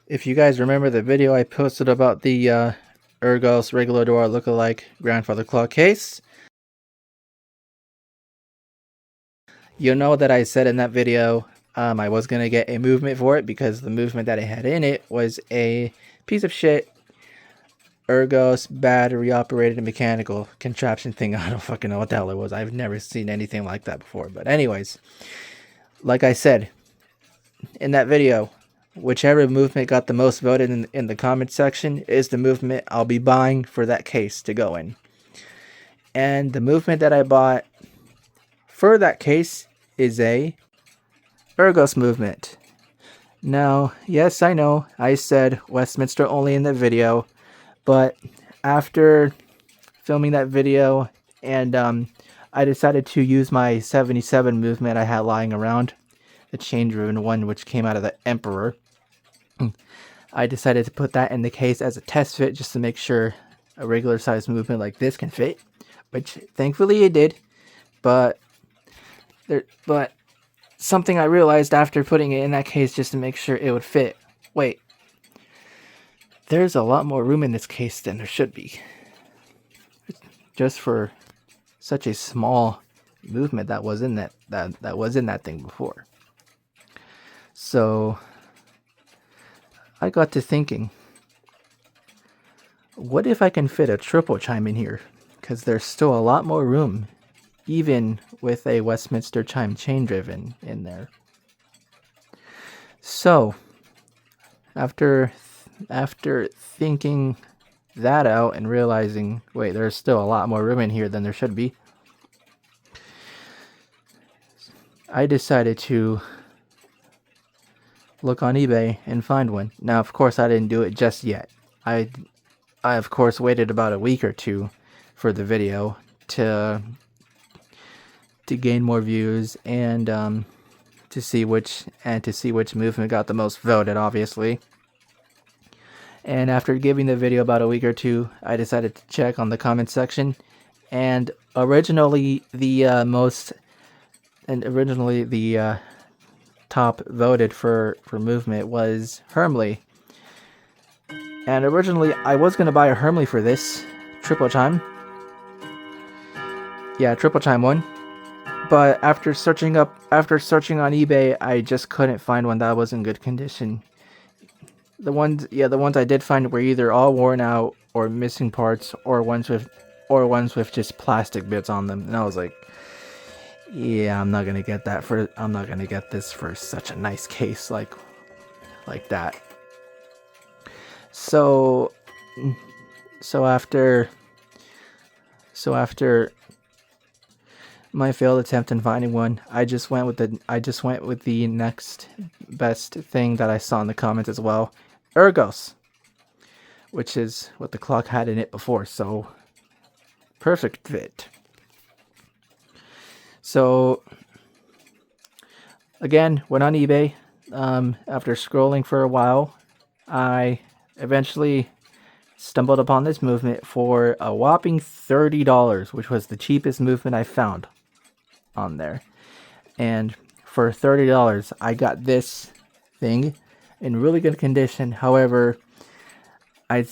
If you guys remember the video I posted about the Ergos Regulador lookalike grandfather clock case, you'll know that I said in that video I was going to get a movement for it because the movement that it had in it was a piece of shit Ergos battery operated mechanical contraption thing. I don't fucking know what the hell it was. I've never seen anything like that before. But anyways, like I said in that video, whichever movement got the most voted in the comment section is the movement I'll be buying for that case to go in. And the movement that I bought for that case is a Ergos movement. Now, yes, I know I said Westminster only in the video, but after filming that video and I decided to use my 77 movement I had lying around, the chain-driven one which came out of the Emperor. I decided to put that in the case as a test fit just to make sure a regular size movement like this can fit, which thankfully it did. But something I realized after putting it in that case just to make sure it would fit. Wait, there's a lot more room in this case than there should be. Just for such a small movement that was in that was in that thing before. So I got to thinking, what if I can fit a triple chime in here? Because there's still a lot more room, even with a Westminster chime chain driven in there. So after thinking that out and realizing, wait, there's still a lot more room in here than there should be, I decided to look on eBay and find one. Now, of course, I didn't do it just yet. I of course waited about a week or two for the video to gain more views and to see which movement got the most voted, obviously. And after giving the video about a week or two, I decided to check on the comment section, and originally the top voted for movement was Hermley. And originally I was going to buy a Hermley for this triple chime. Yeah, triple chime one. But after searching on eBay, I just couldn't find one that was in good condition. The ones I did find were either all worn out or missing parts, or ones with just plastic bits on them. And I was like, yeah, I'm not gonna get this for such a nice case like that. So after my failed attempt in finding one, I just went with the next best thing that I saw in the comments as well, Ergos, which is what the clock had in it before. So perfect fit. So again, went on eBay. After scrolling for a while, I eventually stumbled upon this movement for a whopping $30, which was the cheapest movement I found on there. And for $30, I got this thing in really good condition. However, I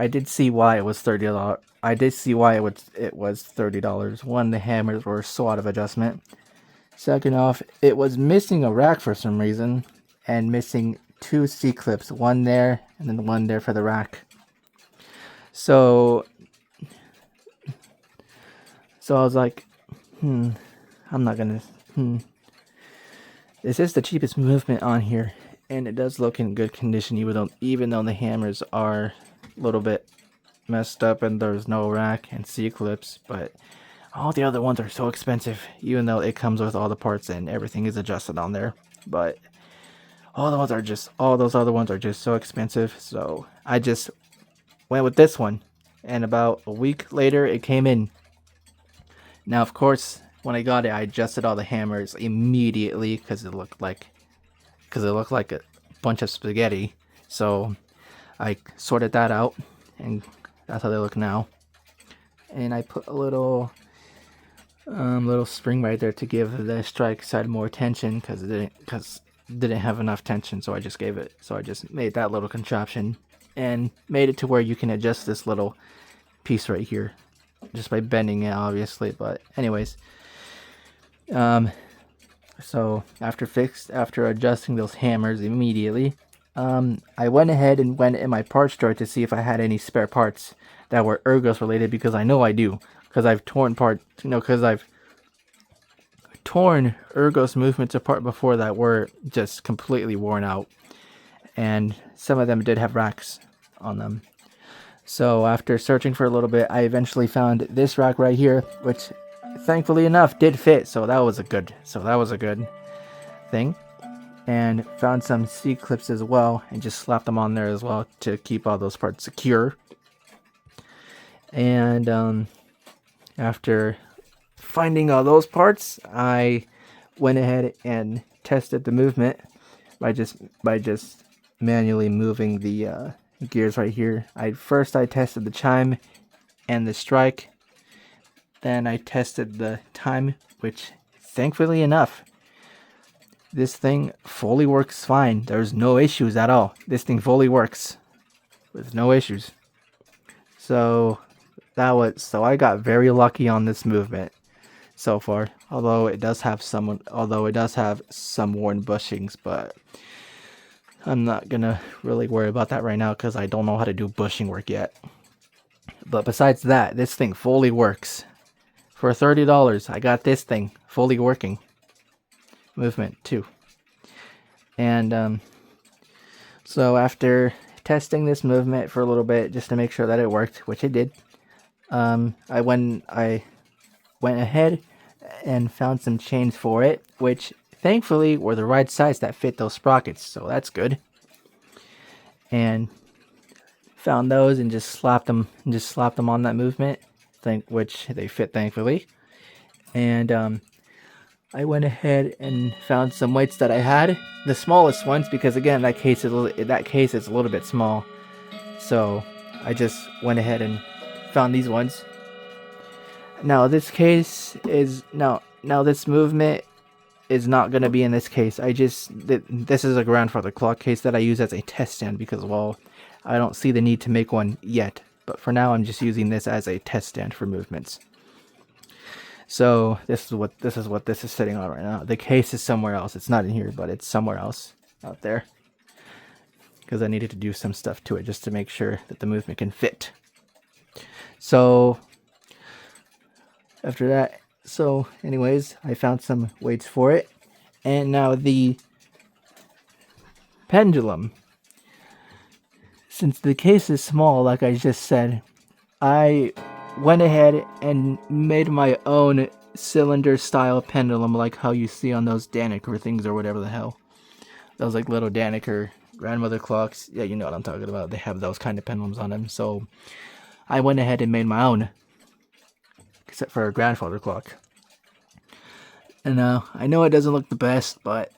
did see why it was $30. I did see why it was $30. One, the hammers were so out of adjustment. Second off, it was missing a rack for some reason, and missing two C-clips, one there and then one there for the rack. So I was like, I'm not gonna. This is the cheapest movement on here, and it does look in good condition, even though the hammers are a little bit messed up and there's no rack and C-clips. But all the other ones are so expensive, even though it comes with all the parts and everything is adjusted on there. But all those other ones are just so expensive. So I just went with this one, and about a week later it came in. Now, of course, when I got it, I adjusted all the hammers immediately because it looked like a bunch of spaghetti. So I sorted that out, and that's how they look now. And I put a little spring right there to give the strike side more tension, because didn't have enough tension, so I just made that little contraption and made it to where you can adjust this little piece right here just by bending it, obviously. But anyways, so after adjusting those hammers immediately, I went ahead and went in my parts drawer to see if I had any spare parts that were Ergos related, because I know I do, because I've torn Ergos movements apart before that were just completely worn out, and some of them did have racks on them. So after searching for a little bit, I eventually found this rack right here, which thankfully enough did fit, so that was a good thing. And found some C-clips as well, and just slapped them on there as well to keep all those parts secure. And after finding all those parts, I went ahead and tested the movement by just manually moving the gears right here. First I tested the chime and the strike. Then I tested the time, which thankfully enough, this thing fully works fine. There's no issues at all. This thing fully works with no issues. So I got very lucky on this movement so far. Although it does have some worn bushings, but I'm not gonna really worry about that right now because I don't know how to do bushing work yet. But besides that, this thing fully works. For $30, I got this thing fully working. Movement too. And so after testing this movement for a little bit just to make sure that it worked, which it did, I went ahead and found some chains for it, which thankfully were the right size that fit those sprockets, so that's good. And found those and just slapped them on that movement, which they fit thankfully. And I went ahead and found some weights that I had, the smallest ones, because again that case is a little bit small. So I just went ahead and found these ones. Now this movement is not going to be in this case. This is a grandfather clock case that I use as a test stand because, well, I don't see the need to make one yet. But for now, I'm just using this as a test stand for movements. So this is what this is sitting on right now. The case is somewhere else. It's not in here, but it's somewhere else out there, because I needed to do some stuff to it just to make sure that the movement can fit. So after that, anyways, I found some weights for it. And now the pendulum. Since the case is small, like I just said, I went ahead and made my own cylinder style pendulum, like how you see on those Daniker things or whatever the hell. Those like little Daniker grandmother clocks. Yeah, you know what I'm talking about. They have those kind of pendulums on them. So I went ahead and made my own, except for a grandfather clock. And I know it doesn't look the best, but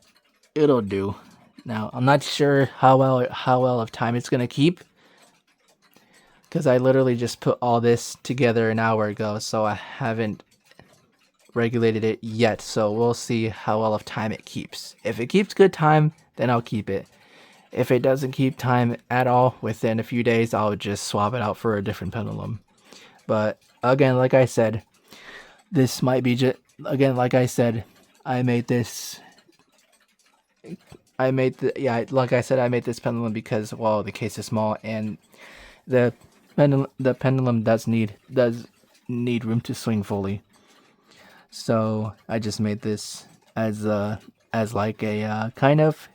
it'll do. Now I'm not sure how well of time it's gonna keep, because I literally just put all this together an hour ago, so I haven't regulated it yet. So we'll see how well of time it keeps. If it keeps good time, then I'll keep it. If it doesn't keep time at all within a few days, I'll just swap it out for a different pendulum. But again, like I said, this might be just, again, like I said, I made this pendulum because, well, the case is small and the pendulum does need room to swing fully. So I just made this as like a kind of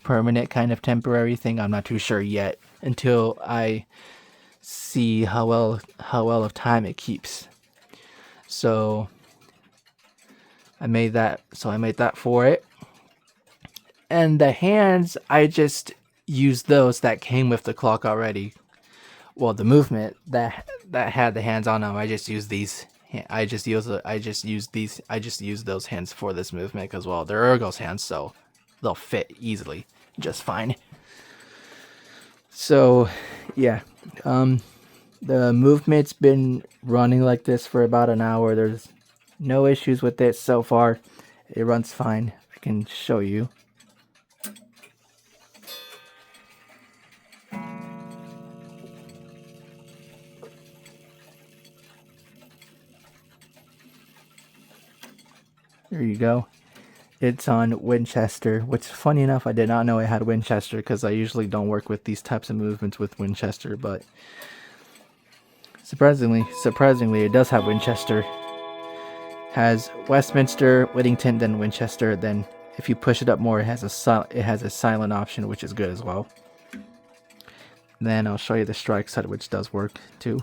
permanent, kind of temporary thing. I'm not too sure yet until I see how well of time it keeps. So I made that for it. And the hands, I just used those that came with the clock already. Well, the movement that had the hands on them, I just used these. I just used those hands for this movement because, well, they're Ergos hands, so they'll fit easily, just fine. So, yeah, the movement's been running like this for about an hour. There's no issues with it so far. It runs fine. I can show you. There you go. It's on Winchester, which, funny enough, I did not know it had Winchester because I usually don't work with these types of movements with Winchester, but surprisingly, it does have Winchester. Has Westminster, Whittington, then Winchester. Then if you push it up more, it has a silent option, which is good as well. Then I'll show you the strike set, which does work too.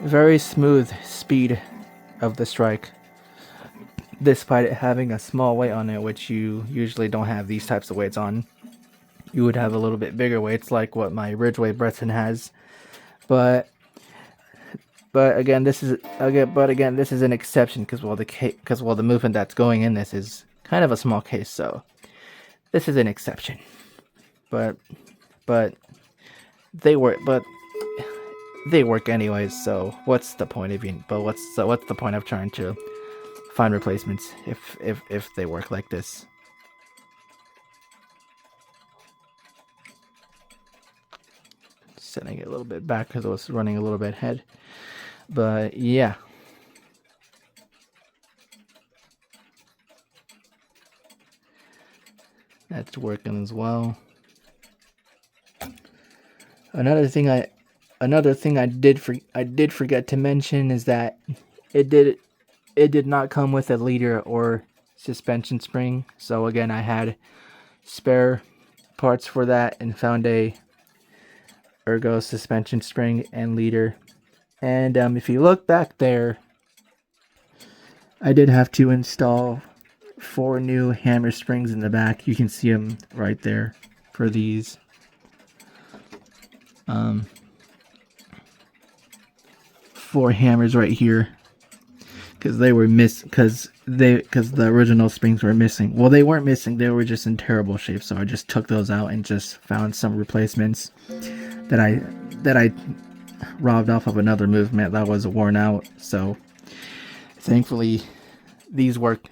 Very smooth speed of the strike, despite it having a small weight on it, which you usually don't have these types of weights on. You would have a little bit bigger weights like what my Ridgeway Breton has, but again this is an exception because the movement that's going in this is kind of a small case, so this is an exception. But they work anyways, so what's the point of trying to find replacements if they work like this? Setting it a little bit back because I was running a little bit ahead, but yeah. That's working as well. Another thing I did forget to mention is that it did not come with a leader or suspension spring. So again, I had spare parts for that and found a Ergo suspension spring and leader. And if you look back there, I did have to install 4 new hammer springs in the back. You can see them right there for these. 4 hammers right here because they were because the original springs were missing. Well, they weren't missing, they were just in terrible shape, so I just took those out and just found some replacements that I robbed off of another movement that was worn out. So thankfully these work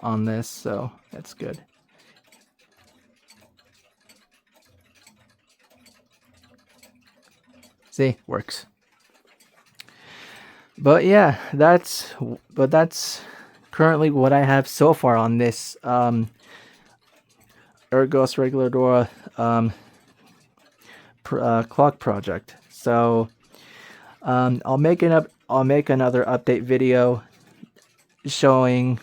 on this, so that's good. See, works. But yeah, that's currently what I have so far on this Ergos Reguladora clock project. So I'll make another update video showing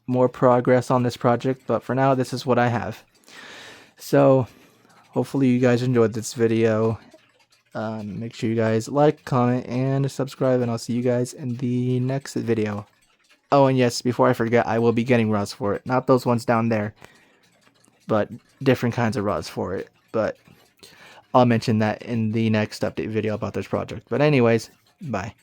more progress on this project, but for now this is what I have. So hopefully you guys enjoyed this video. Make sure you guys like, comment, and subscribe, and I'll see you guys in the next video. Oh, and yes, before I forget, I will be getting rods for it. Not those ones down there, but different kinds of rods for it. But I'll mention that in the next update video about this project. But anyways, bye.